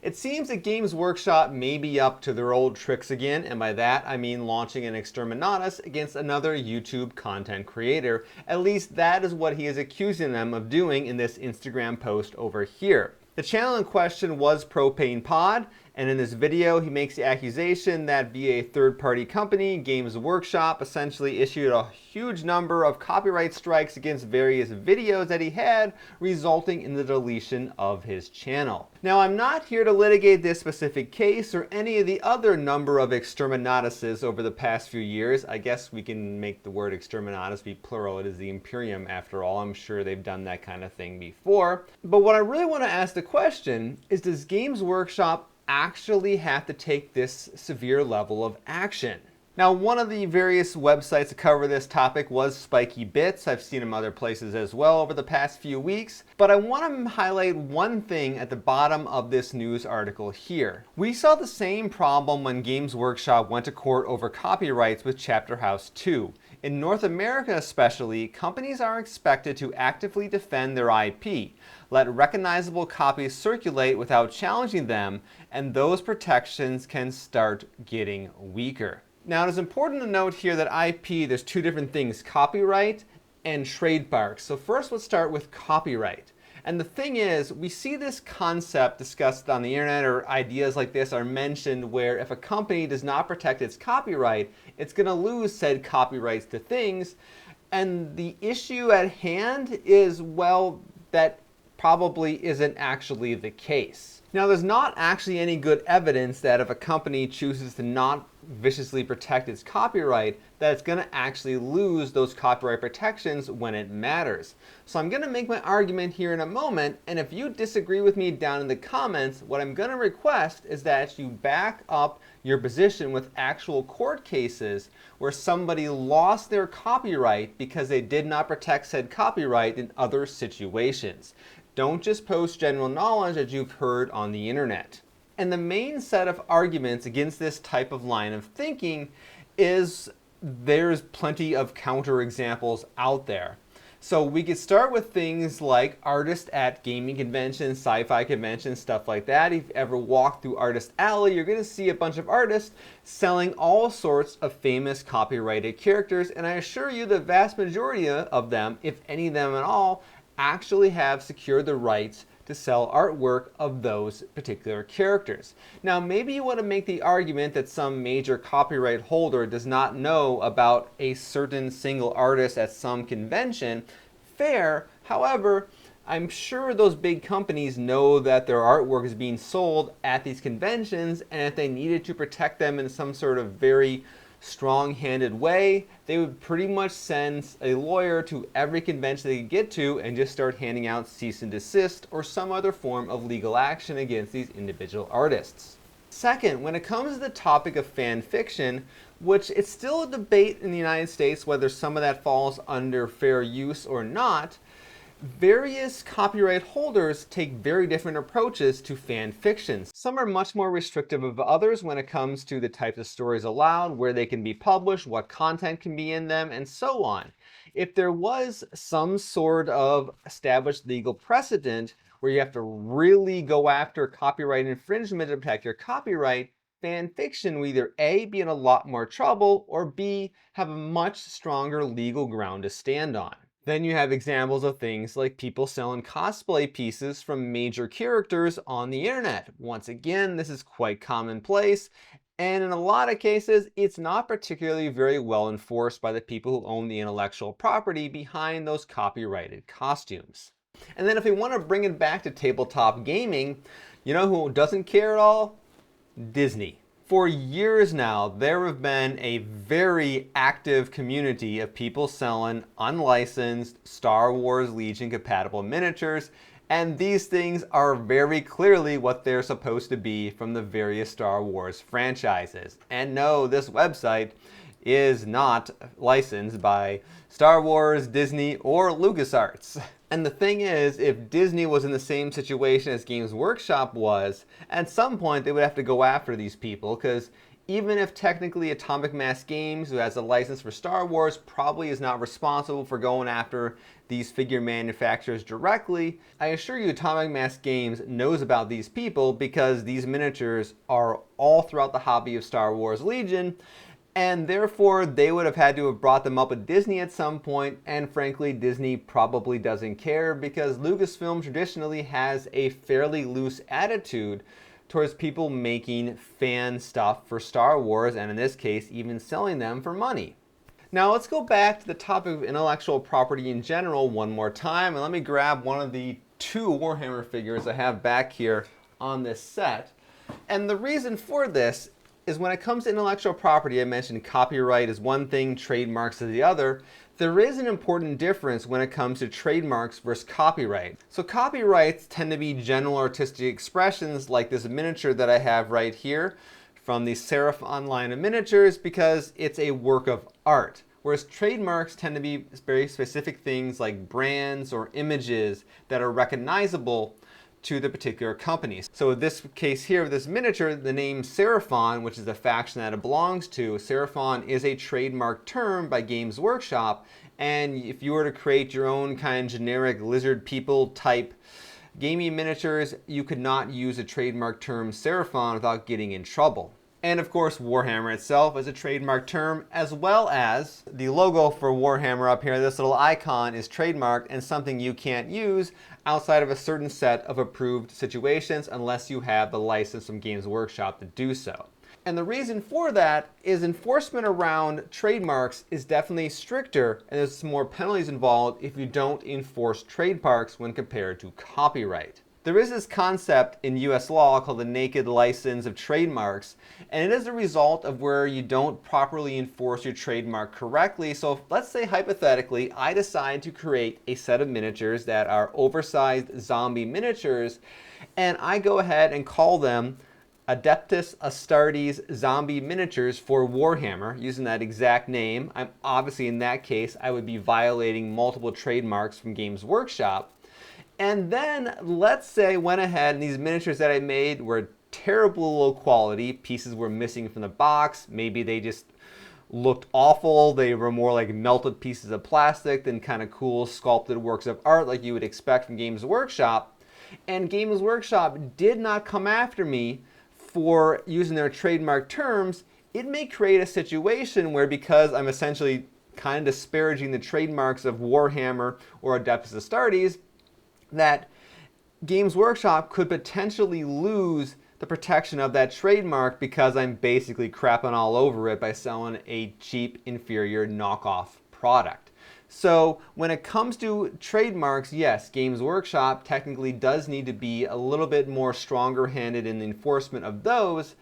It seems that Games Workshop may be up to their old tricks again, and by that I mean launching an exterminatus against another YouTube content creator. At least that is what he is accusing them of doing in this Instagram post over here. The channel in question was Propane Pod, and in this video he makes the accusation that via a third-party company, Games Workshop, essentially issued a huge number of copyright strikes against various videos that he had, resulting in the deletion of his channel. Now, I'm not here to litigate this specific case or any of the other number of exterminatuses over the past few years. I guess we can make the word exterminatus be plural. It is the Imperium after all. I'm sure they've done that kind of thing before. But what I really want to ask the question is, does Games Workshop actually have to take this severe level of action? Now, one of the various websites to cover this topic was Spiky Bits. I've seen them other places as well over the past few weeks. But I want to highlight one thing at the bottom of this news article here. We saw the same problem when Games Workshop went to court over copyrights with Chapter House 2. In North America especially, companies are expected to actively defend their IP, let recognizable copies circulate without challenging them, and those protections can start getting weaker. Now, it is important to note here that IP, there's two different things, copyright and trademarks. So first, let's start with copyright. And the thing is, we see this concept discussed on the internet, or ideas like this are mentioned, where if a company does not protect its copyright, it's going to lose said copyrights to things. And the issue at hand is, well, that probably isn't actually the case. Now, there's not actually any good evidence that if a company chooses to not viciously protect its copyright, that it's going to actually lose those copyright protections when it matters. So I'm going to make my argument here in a moment, and if you disagree with me down in the comments, what I'm going to request is that you back up your position with actual court cases where somebody lost their copyright because they did not protect said copyright in other situations. Don't just post general knowledge that you've heard on the internet. And the main set of arguments against this type of line of thinking is there's plenty of counterexamples out there. So we could start with things like artists at gaming conventions, sci-fi conventions, stuff like that. If you ever walk through Artist Alley, you're going to see a bunch of artists selling all sorts of famous copyrighted characters, and I assure you the vast majority of them, if any of them at all, actually have secured the rights to sell artwork of those particular characters. Now, maybe you want to make the argument that some major copyright holder does not know about a certain single artist at some convention. Fair. However, I'm sure those big companies know that their artwork is being sold at these conventions, and if they needed to protect them in some sort of very strong-handed way, they would pretty much send a lawyer to every convention they could get to and just start handing out cease and desist or some other form of legal action against these individual artists. Second, when it comes to the topic of fan fiction, which it's still a debate in the United States whether some of that falls under fair use or not, various copyright holders take very different approaches to fan fictions. Some are much more restrictive of others when it comes to the types of stories allowed, where they can be published, what content can be in them, and so on. If there was some sort of established legal precedent where you have to really go after copyright infringement to protect your copyright, fan fiction will either A, be in a lot more trouble, or B, have a much stronger legal ground to stand on. Then you have examples of things like people selling cosplay pieces from major characters on the internet. Once again, this is quite commonplace, and in a lot of cases, it's not particularly very well enforced by the people who own the intellectual property behind those copyrighted costumes. And then if we want to bring it back to tabletop gaming, you know who doesn't care at all? Disney. For years now, there have been a very active community of people selling unlicensed Star Wars Legion compatible miniatures, and these things are very clearly what they're supposed to be from the various Star Wars franchises. And no, this website is not licensed by Star Wars, Disney, or LucasArts. And the thing is, if Disney was in the same situation as Games Workshop was, at some point they would have to go after these people, because Even if technically Atomic Mass Games, who has a license for Star Wars, probably is not responsible for going after these figure manufacturers directly, I assure you Atomic Mass Games knows about these people because these miniatures are all throughout the hobby of Star Wars Legion, and therefore they would have had to have brought them up with Disney at some point, and frankly Disney probably doesn't care because Lucasfilm traditionally has a fairly loose attitude towards people making fan stuff for Star Wars, and in this case even selling them for money. Now let's go back to the topic of intellectual property in general one more time, and let me grab one of the two Warhammer figures I have back here on this set. And the reason for this is when it comes to intellectual property, I mentioned copyright is one thing, trademarks is the other. There is an important difference when it comes to trademarks versus copyright. So copyrights tend to be general artistic expressions like this miniature that I have right here from the Seraphon line of miniatures because it's a work of art. Whereas trademarks tend to be very specific things like brands or images that are recognizable to the particular companies. So in this case here, this miniature, the name Seraphon, which is the faction that it belongs to, Seraphon is a trademark term by Games Workshop, and if you were to create your own kind of generic lizard people type gaming miniatures, you could not use a trademark term Seraphon without getting in trouble. And of course, Warhammer itself is a trademark term, as well as the logo for Warhammer up here. This little icon is trademarked and something you can't use outside of a certain set of approved situations unless you have the license from Games Workshop to do so. And the reason for that is enforcement around trademarks is definitely stricter and there's some more penalties involved if you don't enforce trademarks when compared to copyright. There is this concept in US law called the naked license of trademarks, and it is a result of where you don't properly enforce your trademark correctly. So let's say hypothetically, I decide to create a set of miniatures that are oversized zombie miniatures, and I go ahead and call them Adeptus Astartes zombie miniatures for Warhammer, using that exact name. I'm obviously in that case, I would be violating multiple trademarks from Games Workshop. And then let's say I went ahead and these miniatures that I made were terrible low quality. Pieces were missing from the box. Maybe they just looked awful. They were more like melted pieces of plastic than kind of cool sculpted works of art like you would expect from Games Workshop. And Games Workshop did not come after me for using their trademark terms. It may create a situation where, because I'm essentially kind of disparaging the trademarks of Warhammer or Adeptus Astartes, that Games Workshop could potentially lose the protection of that trademark because I'm basically crapping all over it by selling a cheap, inferior knockoff product. So when it comes to trademarks, yes, Games Workshop technically does need to be a little bit more stronger-handed in the enforcement of those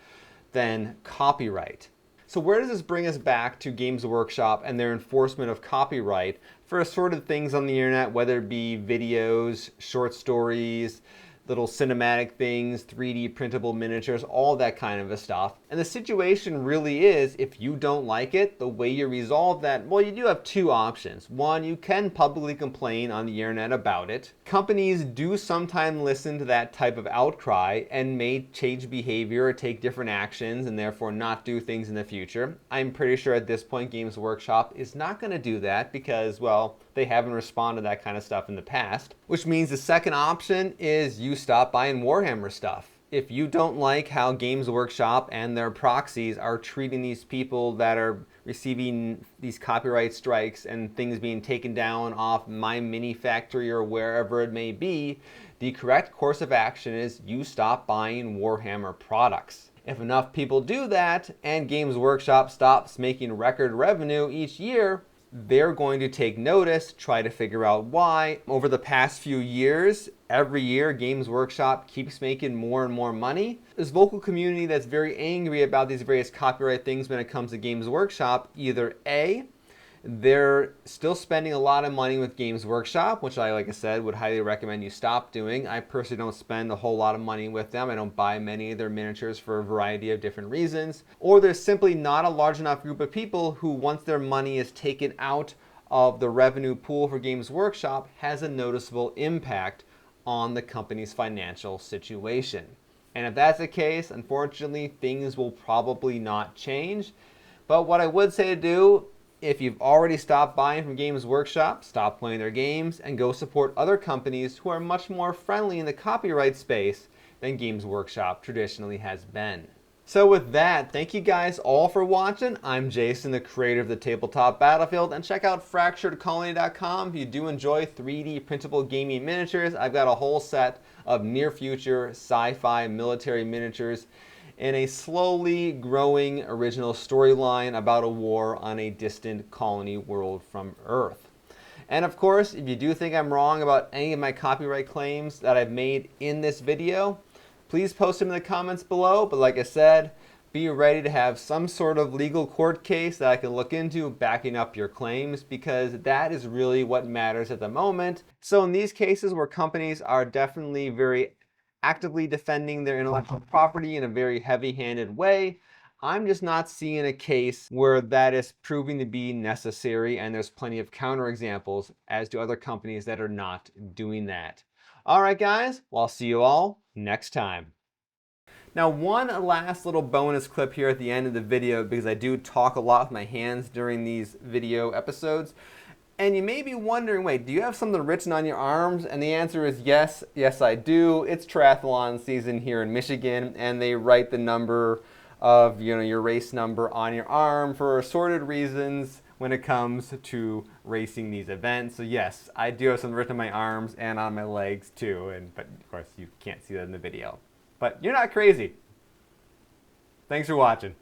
than copyright. So where does this bring us back to Games Workshop and their enforcement of copyright for assorted things on the internet, whether it be videos, short stories, little cinematic things, 3D printable miniatures, all that kind of stuff. And the situation really is, if you don't like it, the way you resolve that, well, you do have two options. One, you can publicly complain on the internet about it. Companies do sometimes listen to that type of outcry and may change behavior or take different actions and therefore not do things in the future. I'm pretty sure at this point Games Workshop is not going to do that because, well, they haven't responded to that kind of stuff in the past. Which means the second option is you stop buying Warhammer stuff. If you don't like how Games Workshop and their proxies are treating these people that are receiving these copyright strikes and things being taken down off My Mini Factory or wherever it may be, the correct course of action is you stop buying Warhammer products. If enough people do that and Games Workshop stops making record revenue each year, they're going to take notice, try to figure out why. Over the past few years, every year Games Workshop keeps making more and more money. This vocal community that's very angry about these various copyright things when it comes to Games Workshop, either A, they're still spending a lot of money with Games Workshop, which I, like I said, would highly recommend you stop doing. I personally don't spend a whole lot of money with them. I don't buy many of their miniatures for a variety of different reasons. Or there's simply not a large enough group of people who, once their money is taken out of the revenue pool for Games Workshop, has a noticeable impact on the company's financial situation. And if that's the case, unfortunately, things will probably not change. But what I would say to do, if you've already stopped buying from Games Workshop, stop playing their games and go support other companies who are much more friendly in the copyright space than Games Workshop traditionally has been. So with that, thank you guys all for watching. I'm Jason, the creator of the Tabletop Battlefield, and check out fracturedcolony.com if you do enjoy 3D printable gaming miniatures. I've got a whole set of near future sci-fi military miniatures in a slowly growing original storyline about a war on a distant colony world from Earth. And of course, if you do think I'm wrong about any of my copyright claims that I've made in this video, please post them in the comments below. But like I said, be ready to have some sort of legal court case that I can look into backing up your claims, because that is really what matters at the moment. So in these cases where companies are definitely very actively defending their intellectual property in a very heavy-handed way, I'm just not seeing a case where that is proving to be necessary, and there's plenty of counterexamples as to other companies that are not doing that. All right, guys, well, I'll see you all next time. Now, one last little bonus clip here at the end of the video, because I do talk a lot with my hands during these video episodes. And you may be wondering, wait, do you have something written on your arms? And the answer is yes, yes I do. It's triathlon season here in Michigan, and they write the number of your race number on your arm for assorted reasons when it comes to racing these events. So yes, I do have something written on my arms and on my legs too, but of course you can't see that in the video. But you're not crazy. Thanks for watching.